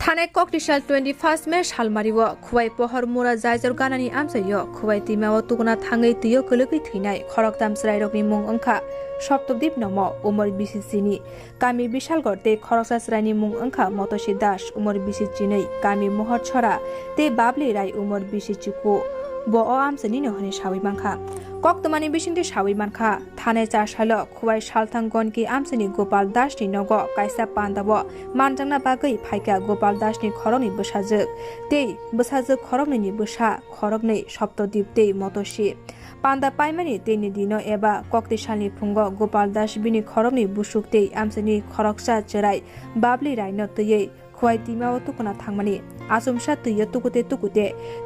थाने ककटिसाल 21 मे सालमारिव खुवाई पहर मुरा जायजर गानानि आमसायो खुवाई तिमाव तुगना थाङै तियो कलगै थैनाय खरकदाम स्रायरकनि मुं अंखा सप्तदीप नम उमर बिसिचिनि गामि बिशालगढ़ ते खरकसा स्रायनि मुं अंखा मतसी दास उमर बिसिचिनै गामि महर छरा ते बाबले राय उमर बिसिचिको ब आमसनि नहनि सावै मांखा कक्तमानि बिसिंते सावै मानखा थाने चासाल खुवाई सालथां गनकी आमसनि गोपाल दासनि नग कायसा पान्दाव मानजांना बागै फाइका गोपाल दासनि खरगनि बोसाजोक ते बोसाजोक खरगनि बोसा खरगनै सप्तदीप ते मतसी पान्दा पाइमानि तेनि दिन एबा कक्तिसालनि फुंग गोपाल दास बिनि खरगनि बुसुक ते आमसनि खरगसा चराय बाबले रायनो तयै खुवाई तिमाव तुकुना थांमानि आसुमसा तैयो तुकुते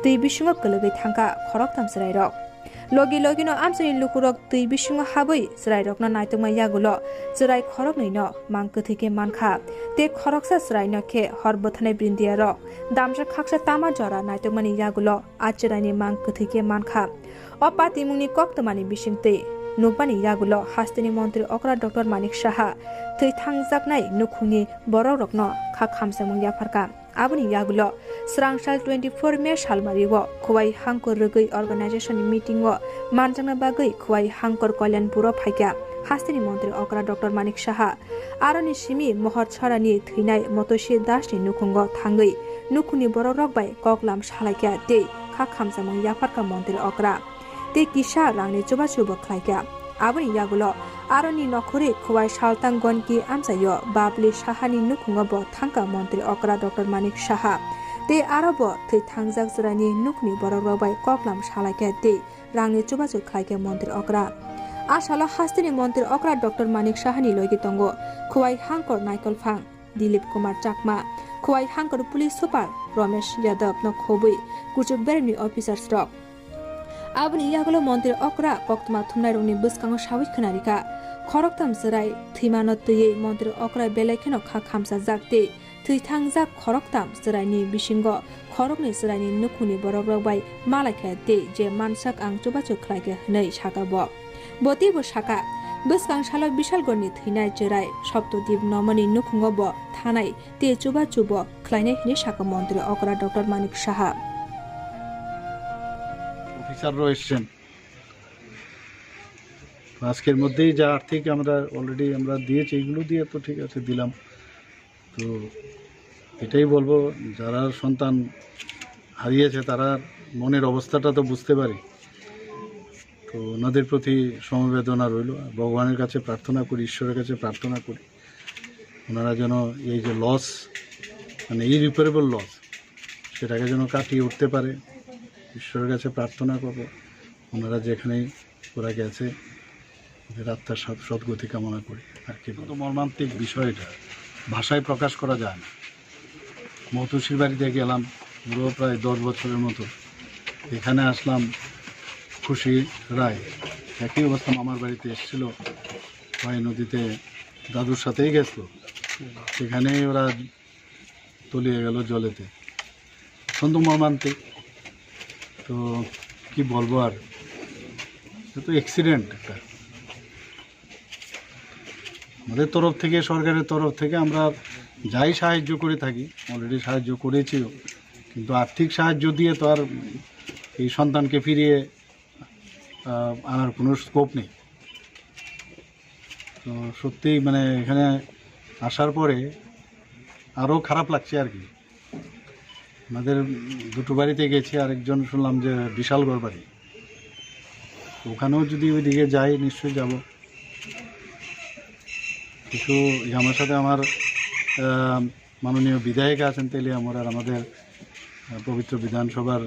तै बिसुङ कलगै थांका खरग तामसरायरक लगी लगिनो आमसनि लुकुरक तै बिसुङ हाबै सरायरकना नायतुमा यागुल चराय खरग नैन मांकथैके मानखा ते खरगसा सरायन खे हर बथनै ब्रिन्दिया रक दामसा खाक्सा तामा जरा नायतुमानि यागुल आचरायनि मांकथैके मानखा अपातिमुनि कक्तमानि बिसिंते नुपानि यागुल हास्तिनि मन्त्री अकरा डक्टर मानिक साहा थै थांजाकनाय नुखुनि बरक रकन खा खामसामुं याफारका आबुनि यागुल स्रांसाल 24 मे सालमारिव खुवाई हांकर रगै अर्गानाइजेशन मीटिंग मानजांना बागै खुवाई हांकर कल्याणपुर फाइका हास्तिनि मन्त्री अकरा डक्टर मानिक साहा आरनि सिमी महर छरानि थैनाय मतसी दासनि नुखुंग थाङै नुखुनि बरक रकबाय ककलाम सालायका ते खा खामसामुं याफारका मन्त्री अकरा ते किसा रांनि चुबा चुबा खायका आबुनि यागुल आरनि नखरे खुवाई सालतां गनकी आमसायो बाबले साहानि नुखुंग ब थांका मन्त्री अकरा डक्टर मानिक साहा ते आरब थै थांजाक जरानि नुखनि बरक रबाय ककलाम सालायका ते रांनि चुबा चुब खायका मन्त्री अकरा आसाल हास्तिनि मन्त्री अकरा डक्टर मानिक साहानि लगी तंग खुवाई हांकर नायकल फां दिलीप कुमार चाकमा खुवाई हांकर पुलिस सुपार रमेश यादव न खोबै कुचुब बेरनि अफिसार स्ट्रक आबुनि यागुल मन्त्री अकरा कक्तमा थुमनाय रंनि बसकांग सावै खोनारिका खरकताम सराय थैमान तयै मन्त्री अकरा बेलायखेन खा खामसा जाकते थैथांजाक खरकताम सरायनि बिसिंग खरकनि सरायनि नुखुनि बरक रबाय मालायखा ते जे मानसाक आं चुबाचु खलायके हनै साकाब बतिबो साका बसकां साल बिशालगढ़नि थैनाय चराय सप्तदीप नमनि नुखुंग ब थानाय ते चुबाचुब खलायनाय हनै साका मन्त्री अकरा डक्टर मानिक साहा অফিসাররা এসছেন আজকের মধ্যেই যা আর্থিক আমরা অলরেডি আমরা দিয়েছি এগুলো দিয়ে তো ঠিক আছে দিলাম তো এটাই বলবো যারা সন্তান হারিয়েছে তারা মনের অবস্থাটা তো বুঝতে পারি তো ওনাদের প্রতি সমবেদনা রইল ভগবানের কাছে প্রার্থনা করি ঈশ্বরের কাছে প্রার্থনা করি ওনারা যেন এই যে লস মানে ইরিপেয়ারেবল লস সেটাকে যেন কাটিয়ে উঠতে পারে ঈশ্বরের কাছে প্রার্থনা করব ওনারা যেখানেই ওরা গেছে ওদের আত্মার সদ্গতি কামনা করি আর কি তো মর্মান্তিক বিষয়টা ভাষায় প্রকাশ করা যায় না মৌতুসির বাড়িতে গেলাম পুরো প্রায় 10 বছরের মতো এখানে আসলাম খুশি রায় একই অবস্থা মামার বাড়িতে এসেছিল ভাই নদীতে দাদুর সাথেই গেছিল সেখানেই ওরা তলিয়ে গেল জলেতে অত্যন্ত মর্মান্তিক তো কি বলবো আর তো অ্যাক্সিডেন্ট একটা আমাদের তরফ থেকে সরকারের তরফ থেকে আমরা যাই সাহায্য করে থাকি অলরেডি সাহায্য করেছিও কিন্তু আর্থিক সাহায্য দিয়ে তো আর এই সন্তানকে ফিরিয়ে আনার কোনো স্কোপ নেই তো সত্যিই মানে এখানে আসার পরে আরও খারাপ লাগছে আর কি আমাদের দুটো বাড়িতে গেছি আরেকজন শুনলাম যে বিশালগড় বাড়ি ওখানেও যদি ওই দিকে যাই নিশ্চয়ই যাব কিছু আমার সাথে আমার মাননীয় বিধায়িকা আছেন তেলিয়ামুর আর আমাদের পবিত্র বিধানসভার